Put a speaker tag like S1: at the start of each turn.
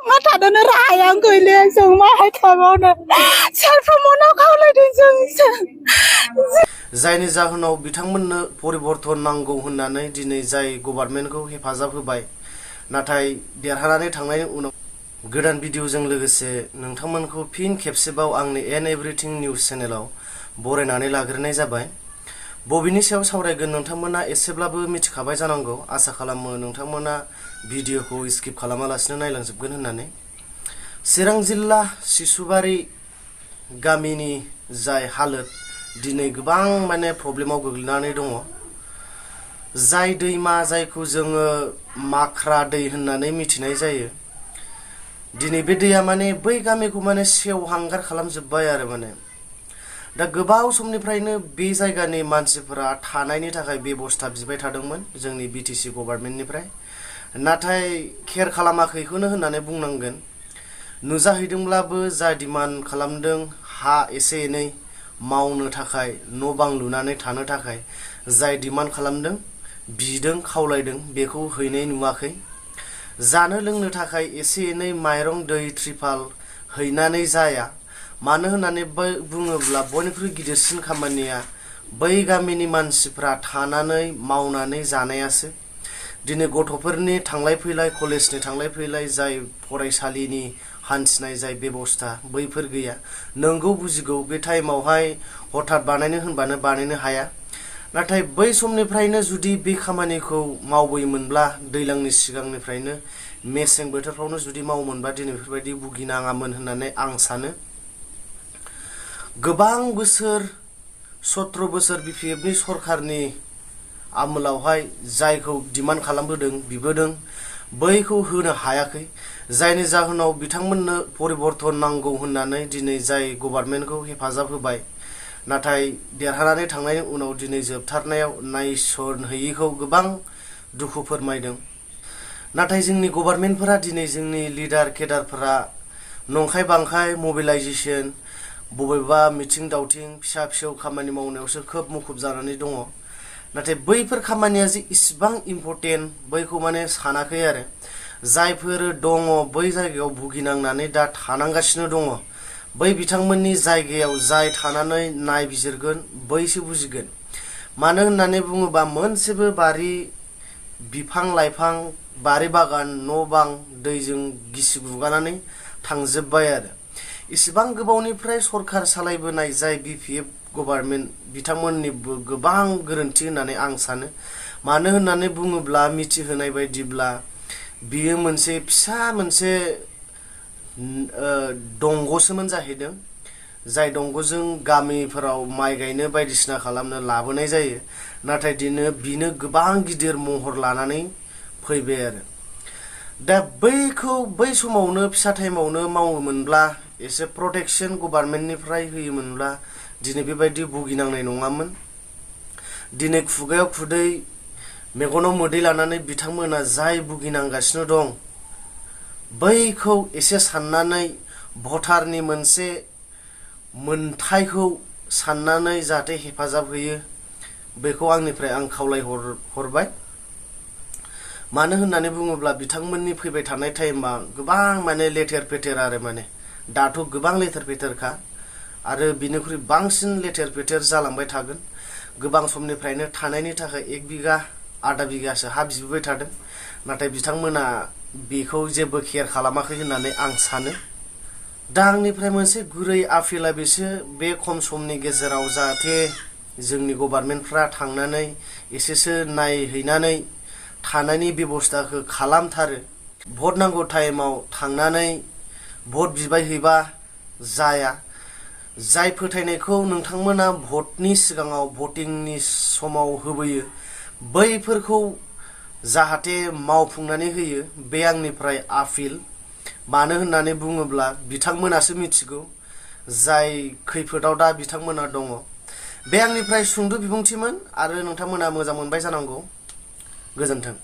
S1: मा थादोनो राहायानो गैले जों मा खालामनो सारफ्रोमनाव खावलायदों जों
S2: जायनि जाहोनाव बिथांमोननो परिबर्तन नांगौ होननानै दिनै जाय गभर्नमेन्टखौ हेफाजाब होबाय नाथाय देरहानानै थांनायनि उनाव गोदान भिडिअजों लोगोसे नोंथांमोनखौ फिन खेबसेबाव आंनि एन एभ्रिथिं निउज चेनेलाव बरायनानै लाग्रोनाय जाबाय। बबेनि सायाव सावरायगोन नोंथांमोना एसेब्लाबो मिथिखाबाय जानांगौ। आसा खालामो नोंथांमोना भिडिअखौ स्किप खालामालासिनो नायलांजोबगोन होननानै। चिरां जिल्ला सिसुबारि गामिनि जाय हालोद दिनै गोबां माने प्रब्लेमाव गोग्लैनानै दङ। जाय दैमा जायखौ जोङो माख्रा दै होननानै मिथिनाय जायो दिनै बे दैया माने बै गामिखौ माने सेवहांगार खालामजोब्बाय आरो माने दा गोबाव समनिफ्रायनो बे जायगानि मानसिफोरा थानायनि थाखाय बेबस्था बिबाय थादोंमोन जोंनि बिटिसि गभर्नमेन्टनिफ्राय, नाथाय केयार खालामाखैखौनो होननानै बुंनांगोन। नुजाहैदोंब्लाबो जा डिमान्ड खालामदों हा एसे एनै मावनो थाखाय न' बां लुनानै थानो थाखाय जाय डिमान्ड खालामदों बिदों खावलायदों बेखौ हैनाय नुवाखै। जानो लोंनो थाखाय एसे एनै माइरं दै त्रिपाल हैनानै जाया। मानो होननानै बुङोब्ला बयनिख्रुइ गिदिरसिन खामानिया बै गामिनि मानसिफ्रा थानानै मावनानै जानायासो। दिनै गथ'फोरनि थांलाय फैलाय कलेजनि थांलाय फैलाय जाय फरायसालिनि हान्थिनाय जाय बेबस्था बैफोर गैया। नोंगौ बुजिगौ बे टाइमावहाय हठात बानायनो होनबानो बानायनो हाया, नाथाय बै समनिफ्रायनो जुदि बे खामानिखौ मावबोयोमोनब्ला दैज्लांनि सिगांनिफ्रायनो मेसें बोथोरफ्रावनो जुदि मावोमोनबा दिनै बेफोरबायदि भुगिनाङामोन होननानै आं सानो। गोबां बोसोर 17 बोसोर बिपिएफनि सरखारनि आमोलावहाय जायखौ डिमान्ड खालामबोदों बिबोदों बैखौ होनो हायाखै। जायनि जाहोनाव बिथांमोननो परिबर्तन नांगौ होननानै दिनै जाय गभर्नमेन्टखौ हेफाजाब होबाय नाथाय देरहानानै थांनायनि उनाव दिनै जोबथारनायाव नायसनहैयैखौ गोबां दुखु फोरमायदों। नाथाय जोंनि गभर्नमेन्टफोरा दिनै जोंनि लिडार केडारफोरा नंखाय बांखाय मबिलाइजेसन बबेबा मिथिं दावथिं फिसा फिसौ खामानि मावनायावसो खोब मुखुब जानानै दङ। नाथाय बैफोर खामानिया जे इसिबां इम्परटेन्ट बैखौ माने सानाखै आरो जायफोर दङ बै जायगायाव भुगिनांनानै दा थानांगासिनो दङ बै बिथांमोननि जायगायाव जाय थानानै नायबिजिरगोन बैसो बुजिगोन। मानो होननानै बुङोबा मोनसेबो बारि बिफां लाइफां बारि बागान न' बां दैजों गिसि गुगानानै थांजोब्बाय आरो इसिबां गोबावनिफ्राय सरखार सालायबोनाय जाय बिपिएफ गभर्नमेन्ट बिथांमोननिबो गोबां गोरोन्थि होननानै आं सानो। मानो होननानै बुङोब्ला मिथिहोनाय बायदिब्ला बियो मोनसे फिसा मोनसे दंग'सोमोन जाहैदों जाय दंग'जों गामिफोराव माइ गायनो बायदिसिना खालामनो लाबोनाय जायो, नाथाय बिनो गोबां गिदिर महर लानानै फैबाय आरो दा बैखौ बै समावनो फिसा टाइमावनो मावोमोनब्ला एसे प्रटेक्सन गभर्नमेन्टनिफ्राय होयोमोनब्ला दिनै बेबायदि भुगिनांनाय नङामोन। दिनै खुगायाव खुदै मेगनाव मोदै लानानै बिथांमोना जाय भुगिनांगासिनो दं बैखौ एसे साननानै भटारनि मोनसे मोनथायखौ साननानै जाहाथे हेफाजाब होयो बेखौ आंनिफ्राय आं खावलायहरबाय। मानो होननानै बुङोब्ला बिथांमोननि फैबाय थानाय टाइमा गोबां माने लेथेर फेथेर आरो माने दाथ' गोबां लेथेर फेथेरखा आरो बिनिख्रुइ बांसिन लेथेर फेथेर जालांबाय थागोन। गोबां समनिफ्रायनो थानायनि थाखाय 1 बिगा आधा बिगासो हा बिबोबाय थादों, नाथाय बिथांमोना बेखौ जेबो केयार खालामाखै होननानै आं सानो। दा आंनिफ्राय मोनसे गुरै आफेला बेसो बे खम समनि गेजेराव जाहाथे जोंनि गभर्नमेन्टफ्रा थांनानै एसेसो नायहैनानै थानायनि बेबस्थाखौ खालामथारो। भट नांगौ टाइमाव थांनानै भट बिबाय हैबा जाया। जाय फोथायनायखौ नोंथांमोना भटनि सिगाङाव भटिंनि समाव होबोयो बैफोरखौ जाहाथे मावफुंनानै होयो बे आंनिफ्राय आपिल। मानो होननानै बुङोब्ला बिथांमोनासो मिथिगौ जाय खैफोदाव दा बिथांमोना दङ। बे आंनिफ्राय सुंद' बिबुंथिमोन आरो नोंथांमोना मोजां मोनबाय जानांगौ। गोजोन्थों।